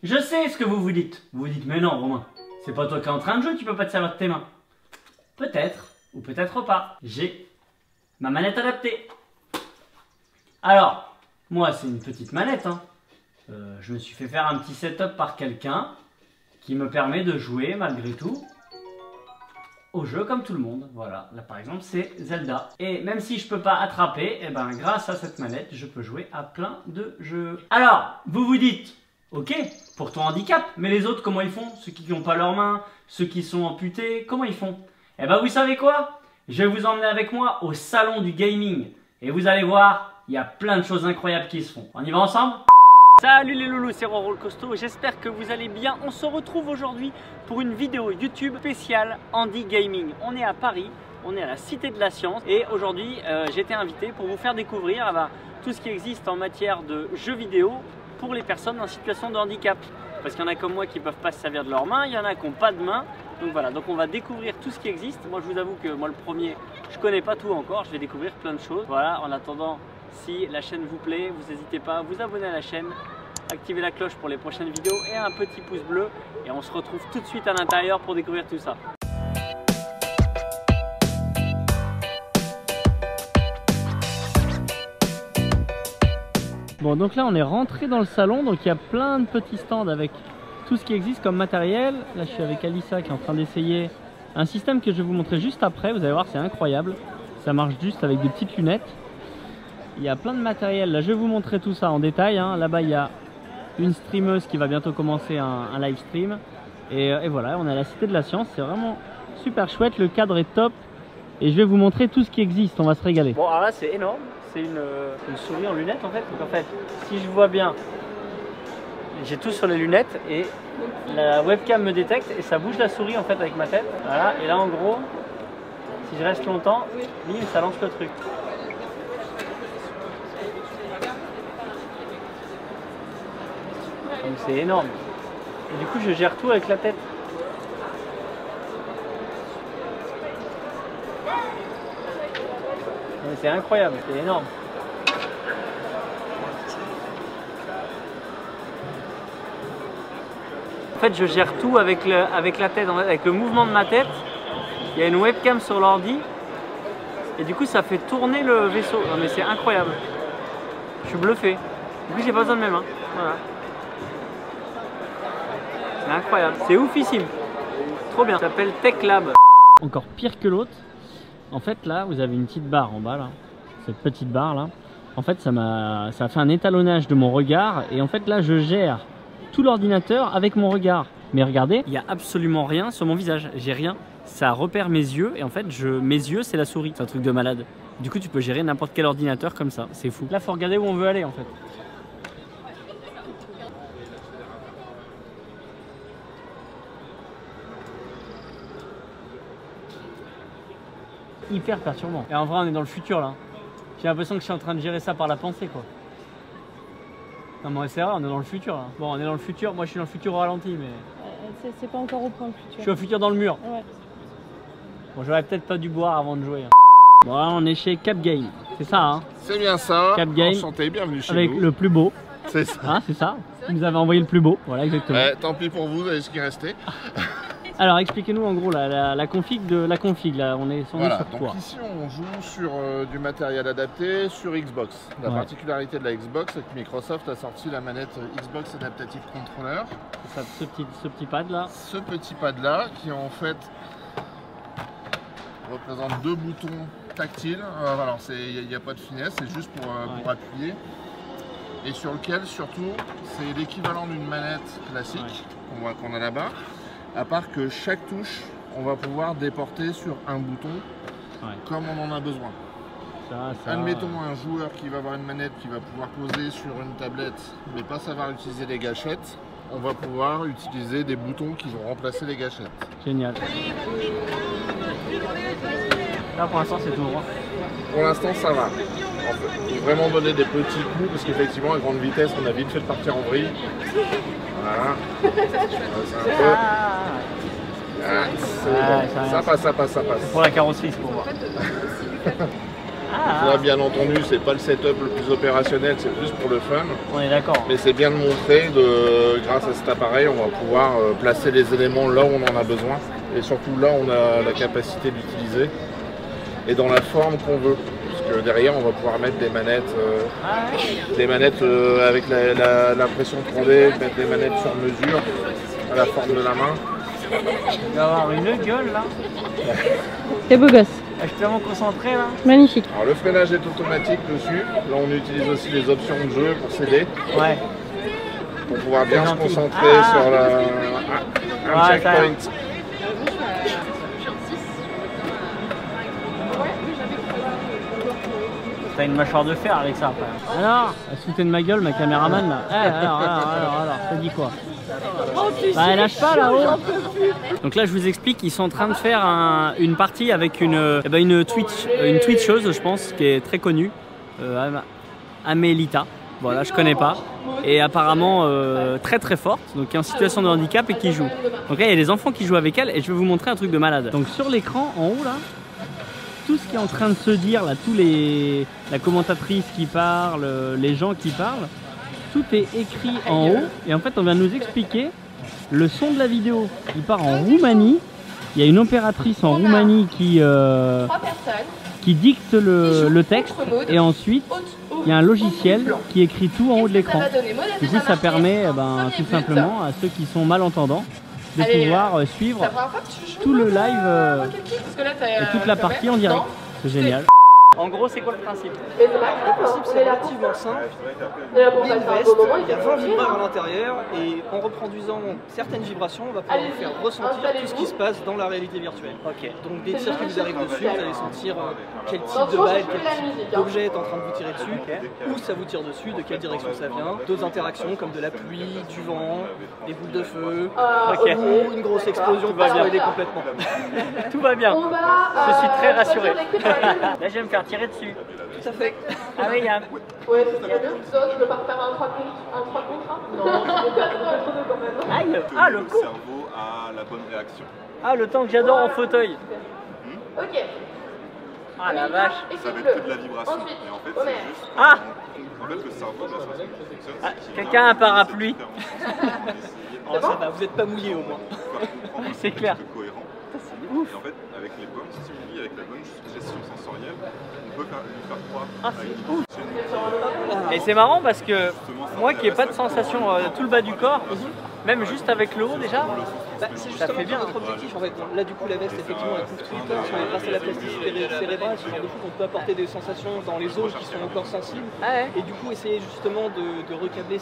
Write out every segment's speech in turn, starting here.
Je sais ce que vous vous dites. Vous vous dites, mais non Romain, c'est pas toi qui es en train de jouer, tu peux pas te servir de tes mains. Peut-être, ou peut-être pas. J'ai ma manette adaptée. Alors, moi c'est une petite manette. Hein. Je me suis fait faire un petit setup par quelqu'un qui me permet de jouer malgré tout au jeu comme tout le monde. Voilà, là par exemple c'est Zelda. Et même si je peux pas attraper, eh ben, grâce à cette manette, je peux jouer à plein de jeux. Alors, vous vous dites, ok, pour ton handicap, mais les autres comment ils font? Ceux qui n'ont pas leurs mains, ceux qui sont amputés, comment ils font? Eh ben vous savez quoi? Je vais vous emmener avec moi au salon du gaming. Et vous allez voir, il y a plein de choses incroyables qui se font. On y va ensemble? Salut les loulous, c'est Roro le Costaud, j'espère que vous allez bien. On se retrouve aujourd'hui pour une vidéo YouTube spéciale Handi Gaming. On est à Paris, on est à la Cité de la Science et aujourd'hui j'ai été invité pour vous faire découvrir tout ce qui existe en matière de jeux vidéo pour les personnes en situation de handicap. Parce qu'il y en a comme moi qui ne peuvent pas se servir de leurs mains, il y en a qui n'ont pas de main. Donc voilà, donc on va découvrir tout ce qui existe. Moi je vous avoue que moi le premier, je connais pas tout encore, je vais découvrir plein de choses. Voilà, en attendant, si la chaîne vous plaît, vous n'hésitez pas à vous abonner à la chaîne, activer la cloche pour les prochaines vidéos et un petit pouce bleu. Et on se retrouve tout de suite à l'intérieur pour découvrir tout ça. Bon, donc là on est rentré dans le salon, donc il y a plein de petits stands avec tout ce qui existe comme matériel. Là je suis avec Alissa qui est en train d'essayer un système que je vais vous montrer juste après. Vous allez voir, c'est incroyable, ça marche juste avec des petites lunettes. Il y a plein de matériel, là je vais vous montrer tout ça en détail, hein. Là-bas il y a une streameuse qui va bientôt commencer un live stream. Et voilà, on est à la Cité de la Science, c'est vraiment super chouette, le cadre est top. Et je vais vous montrer tout ce qui existe, on va se régaler. Bon, alors là c'est énorme, c'est une souris en lunettes en fait. Donc en fait, si je vois bien, j'ai tout sur les lunettes et la webcam me détecte et ça bouge la souris en fait avec ma tête. Voilà, et là en gros, si je reste longtemps, bim, ça lance le truc. Donc c'est énorme. Et du coup je gère tout avec la tête. C'est incroyable, c'est énorme. En fait je gère tout avec la tête, en fait, avec le mouvement de ma tête. Il y a une webcam sur l'ordi. Et du coup ça fait tourner le vaisseau. Non mais c'est incroyable. Je suis bluffé. Du coup j'ai pas besoin de mes mains. Voilà. C'est incroyable, c'est oufissime, trop bien, ça s'appelle Tech Lab. Encore pire que l'autre, en fait là vous avez une petite barre en bas là, cette petite barre là, en fait ça a fait un étalonnage de mon regard et en fait là je gère tout l'ordinateur avec mon regard. Mais regardez, il n'y a absolument rien sur mon visage, j'ai rien, ça repère mes yeux et en fait mes yeux c'est la souris, c'est un truc de malade. Du coup tu peux gérer n'importe quel ordinateur comme ça, c'est fou. Là faut regarder où on veut aller en fait. Hyper perturbant. Et en vrai on est dans le futur là. J'ai l'impression que je suis en train de gérer ça par la pensée quoi. Non mais c'est vrai, on est dans le futur là. Bon on est dans le futur, moi je suis dans le futur au ralenti mais... c'est pas encore au point le futur. Je suis au futur dans le mur. Ouais. Bon j'aurais peut-être pas dû boire avant de jouer. Hein. Bon là on est chez Cap Game, c'est ça hein? C'est bien ça, Cap Game. Enchanté, bienvenue chez avec nous. le plus beau. C'est ça. Hein, c'est ça. Vous nous avez envoyé le plus beau, voilà exactement. Tant pis pour vous, vous avez ce qui restait. Alors expliquez-nous en gros la config de la config là, on est sur donc quoi? ici on joue sur du matériel adapté sur Xbox. La particularité de la Xbox c'est que Microsoft a sorti la manette Xbox Adaptative Controller. Ça, ce petit pad là. Ce petit pad là qui en fait représente deux boutons tactiles. Alors il n'y a pas de finesse, c'est juste pour appuyer. Et sur lequel surtout c'est l'équivalent d'une manette classique qu'on a là-bas. À part que chaque touche, on va pouvoir déporter sur un bouton comme on en a besoin. Admettons un joueur qui va avoir une manette qui va pouvoir poser sur une tablette mais pas savoir utiliser les gâchettes, on va pouvoir utiliser des boutons qui vont remplacer les gâchettes. Génial. Là pour l'instant c'est tout droit. Pour l'instant ça va. En fait, il faut vraiment donner des petits coups parce qu'effectivement à grande vitesse on a vite fait de partir en vrille. Voilà. Ça passe. Pour la carrosserie, c'est pour voir. Là, bien entendu, c'est pas le setup le plus opérationnel, c'est plus pour le fun. On est d'accord. Mais c'est bien de montrer, grâce à cet appareil, on va pouvoir placer les éléments là où on en a besoin. Et surtout là, on a la capacité d'utiliser. Et dans la forme qu'on veut. Parce que derrière, on va pouvoir mettre des manettes, avec l'impression 3D, mettre des manettes sur mesure, à la forme de la main. Tu vas avoir une gueule là. T'es beau gosse. Je suis tellement concentré là. Magnifique. Alors le freinage est automatique dessus. Là, on utilise aussi les options de jeu pour s'aider. Ouais. Pour pouvoir bien se concentrer sur un checkpoint. T'as une mâchoire de fer avec ça après. Alors, elle se foutait de ma gueule, ma caméraman là. Alors, ça dit quoi? Bah elle lâche pas là-haut. Donc là je vous explique, ils sont en train de faire une partie avec une Twitcheuse je pense, qui est très connue, Amélita. Voilà, je connais pas. Et apparemment très très forte, donc qui est en situation de handicap et qui joue. Donc là il y a des enfants qui jouent avec elle et je vais vous montrer un truc de malade. Donc sur l'écran en haut là, tout ce qui est en train de se dire là, la commentatrice qui parle, les gens qui parlent, tout est écrit en haut. Et en fait on vient de nous expliquer le son de la vidéo. Il part en Roumanie. Il y a une opératrice en Roumanie qui dicte le texte. Et ensuite il y a un logiciel qui écrit tout en haut de l'écran. Du coup ça permet tout simplement à ceux qui sont malentendants de pouvoir suivre tout le live et toute la partie en direct. C'est génial. En gros, c'est quoi le principe? Le principe, c'est relativement simple. Il y a une veste, il y a 20 vibreurs à l'intérieur et en reproduisant certaines vibrations, on va pouvoir vous faire ressentir tout ce qui se passe dans la réalité virtuelle. Ok. Donc dès que vous arrivez dessus, vous allez sentir quel type de balle, quel type d'objet est en train de vous tirer dessus, où ça vous tire dessus, de quelle direction ça vient, d'autres interactions comme de la pluie, du vent, des boules de feu, ou une grosse explosion pour spoiler complètement. Tout va bien. Je suis très rassuré. Là, je vais me faire tirer dessus. Tout à fait. Ah oui, Yann. Ouais, c'est bien. Ça, je peux pas refaire un 3 contre 1. Non, je vais pas quand même. Aïe. Ah, le coup. cerveau a la bonne réaction. Ah, le temps que j'adore en fauteuil. Ok. Ah la vache. Ça va être que de la vibration. Et en fait, c'est juste. Ah. En fait, le cerveau, de la façon dont il fonctionne, Ah, c'est qu'il quelqu'un a un parapluie. Oh, ça va, vous n'êtes pas mouillé au moins. C'est clair. Cohérent. C'est ouf. Et en fait, avec les bonnes stimuli, avec la bonne gestion sensorielle, on peut lui faire croire. Ah, c'est ouf. Et c'est marrant parce que moi qui n'ai pas de sensation tout le bas du corps, même juste avec le haut déjà, c'est ça fait bien. notre objectif en fait. Là du coup la veste effectivement elle couvre tout le corps, mais grâce à la plasticité cérébrale, ce genre de choses, on peut apporter des sensations dans les zones qui sont encore sensibles. Et du coup essayer justement de recabler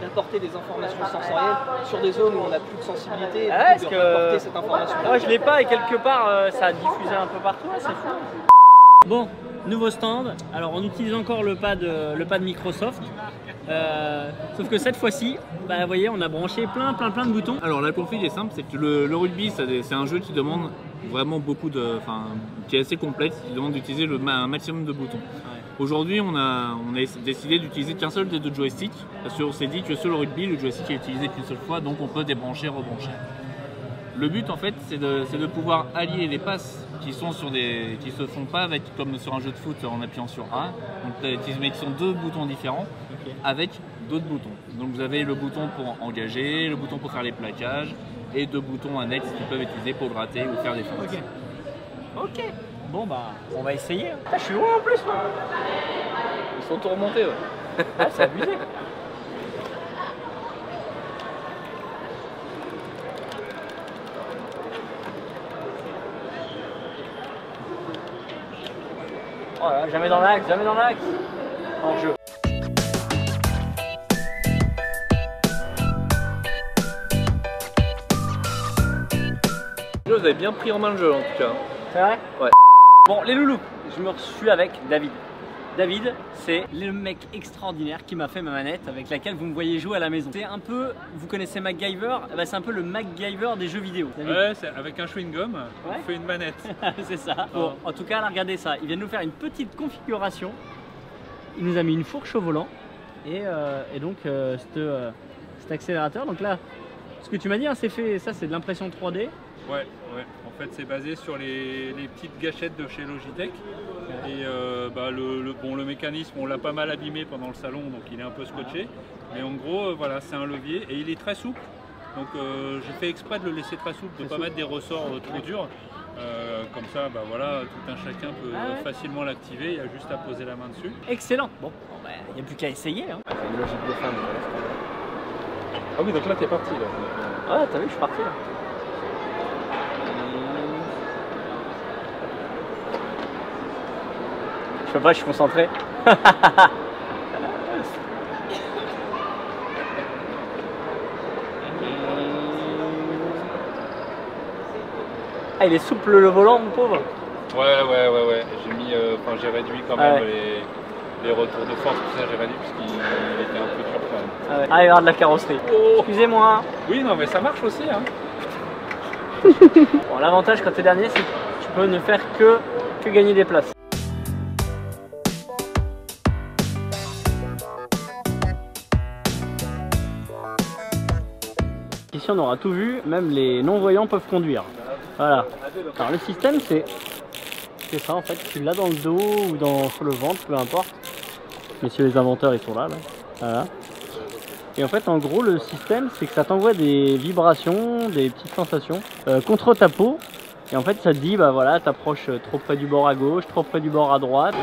d'apporter des informations sensorielles sur des zones où on n'a plus de sensibilité, et de apporter cette information. Moi je l'ai pas et quelque part ça a diffusé un peu partout, c'est fou. Bon, nouveau stand. Alors on utilise encore le pad Microsoft. Sauf que cette fois-ci, vous voyez, on a branché plein de boutons. Alors la config est simple, c'est que le rugby c'est un jeu qui demande vraiment beaucoup qui est assez complexe, qui demande d'utiliser un maximum de boutons. Ouais. Aujourd'hui on a décidé d'utiliser qu'un seul des deux joysticks, parce qu'on s'est dit que sur le rugby, le joystick est utilisé qu'une seule fois, donc on peut débrancher, rebrancher. Le but en fait c'est de pouvoir allier les passes qui se font pas comme sur un jeu de foot en appuyant sur A, donc qui sont deux boutons différents avec d'autres boutons. Donc vous avez le bouton pour engager, le bouton pour faire les plaquages et deux boutons annexes qui peuvent être utilisés pour gratter ou faire des feintes. Ok. Bon on va essayer. Ah, je suis loin en plus moi. Ils sont tout remontés ouais. Ah, c'est abusé. Oh là, jamais dans l'axe, en jeu. Vous avez bien pris en main le jeu en tout cas. C'est vrai? Ouais. Bon, les loulous, je me suis avec David. David, c'est le mec extraordinaire qui m'a fait ma manette avec laquelle vous me voyez jouer à la maison. C'est un peu, vous connaissez MacGyver, c'est un peu le MacGyver des jeux vidéo. David. Ouais, c'est avec un chewing-gum, on fait une manette. C'est ça. Bon, en tout cas, là, regardez ça. Il vient de nous faire une petite configuration. Il nous a mis une fourche au volant et donc cet accélérateur. Donc là, ce que tu m'as dit, hein, c'est fait. Ça, c'est de l'impression 3D. Ouais. En fait, c'est basé sur les petites gâchettes de chez Logitech. Et le mécanisme, on l'a pas mal abîmé pendant le salon, donc il est un peu scotché. Mais en gros, voilà, c'est un levier et il est très souple. Donc j'ai fait exprès de le laisser très souple, de ne pas mettre des ressorts trop durs. Comme ça, voilà, tout un chacun peut facilement l'activer, il y a juste à poser la main dessus. Excellent. Bon, il n'y a plus qu'à essayer. Hein. C'est une logique de femme. Ah oui, donc là t'es parti là. Ouais, t'as vu, je suis parti là. Je peux pas, je suis concentré. Ah, il est souple le volant, mon pauvre. Ouais. J'ai mis, j'ai réduit quand même les retours de force, tout ça j'ai réduit parce qu'il était un peu dur quand même. Ah, ouais. Ah, regarde la carrosserie. Oh. Excusez-moi. Oui, non, mais ça marche aussi. Hein. Bon, l'avantage quand tu es dernier, c'est que tu peux ne faire que gagner des places. Ici on aura tout vu, même les non-voyants peuvent conduire. Voilà. Alors le système c'est ça en fait, tu l'as dans le dos ou sur le ventre, peu importe. Messieurs les inventeurs ils sont là. Voilà. Et en fait en gros le système c'est que ça t'envoie des vibrations, des petites sensations contre ta peau. Et en fait ça te dit bah voilà, t'approches trop près du bord à gauche, trop près du bord à droite.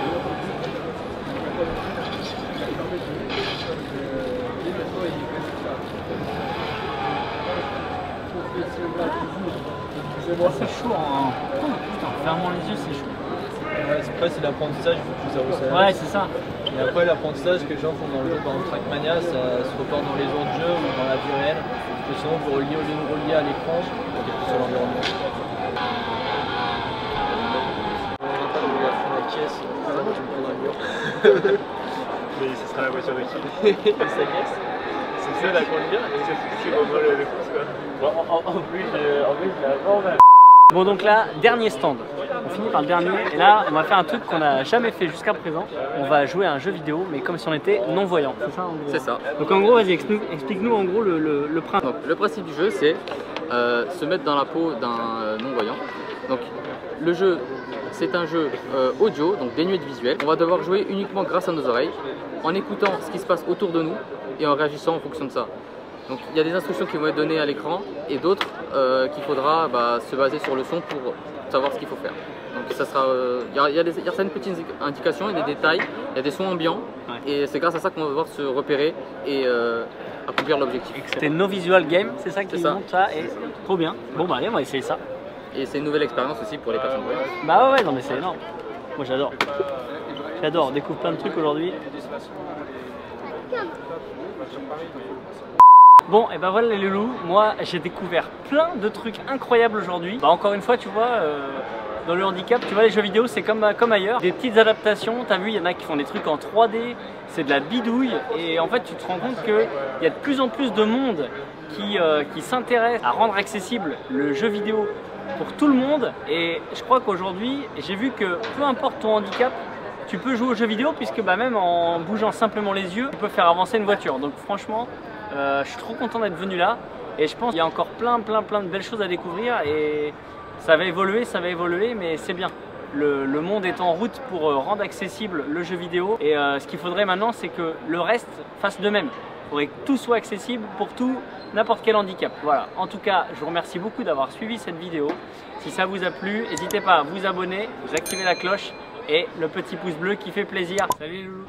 C'est chaud hein. Putain, fermons les yeux, c'est chaud. Ouais, après c'est l'apprentissage, il faut que ça resserre. Ouais, c'est ça. Et après l'apprentissage que les gens font dans le jeu, dans le Trackmania, ça se reporte dans les autres jeux ou dans la vie réelle. Parce que sinon vous reliez à l'écran, vous êtes plus sur l'environnement. On n'a pas de la fin de la caisse, ça moi je me prends dans le mur. Mais ce sera la voiture de qui? Et sa caisse. C'est ça la conduire et c'est vraiment le pouce quoi. Bon, en plus, bon donc là, dernier stand. On finit par le dernier et là on va faire un truc qu'on n'a jamais fait jusqu'à présent. On va jouer à un jeu vidéo mais comme si on était non-voyant. C'est ça en gros. C'est ça. Donc en gros vas-y explique-nous en gros le principe. Donc, le principe du jeu c'est se mettre dans la peau d'un non-voyant. Donc le jeu c'est un jeu audio, donc dénué de visuel. On va devoir jouer uniquement grâce à nos oreilles, en écoutant ce qui se passe autour de nous et en réagissant en fonction de ça. Donc il y a des instructions qui vont être données à l'écran et d'autres qu'il faudra se baser sur le son pour savoir ce qu'il faut faire. Donc ça sera, il y a certaines petites indications, il y a des détails, il y a des sons ambiants et c'est grâce à ça qu'on va devoir se repérer et accomplir l'objectif. C'était No Visual Game, c'est ça qui montre ça et trop bien. Bon bah allez on va essayer ça. Et c'est une nouvelle expérience aussi pour les personnes voyantes. Bah ouais non mais c'est énorme. Moi j'adore. J'adore, on découvre plein de trucs aujourd'hui. Bon et ben voilà les loulous, moi j'ai découvert plein de trucs incroyables aujourd'hui. Bah encore une fois tu vois, dans le handicap, tu vois les jeux vidéo c'est comme ailleurs. Des petites adaptations, t'as vu il y en a qui font des trucs en 3D, c'est de la bidouille. Et en fait tu te rends compte qu'il y a de plus en plus de monde qui s'intéresse à rendre accessible le jeu vidéo pour tout le monde. Et je crois qu'aujourd'hui j'ai vu que peu importe ton handicap, tu peux jouer aux jeux vidéo puisque même en bougeant simplement les yeux, tu peux faire avancer une voiture. Donc franchement, je suis trop content d'être venu là et je pense qu'il y a encore plein de belles choses à découvrir et ça va évoluer, mais c'est bien. Le monde est en route pour rendre accessible le jeu vidéo et ce qu'il faudrait maintenant c'est que le reste fasse de même. Il faudrait que tout soit accessible pour tout, n'importe quel handicap. Voilà, en tout cas je vous remercie beaucoup d'avoir suivi cette vidéo. Si ça vous a plu, n'hésitez pas à vous abonner, vous activer la cloche et le petit pouce bleu qui fait plaisir. Salut les loulous.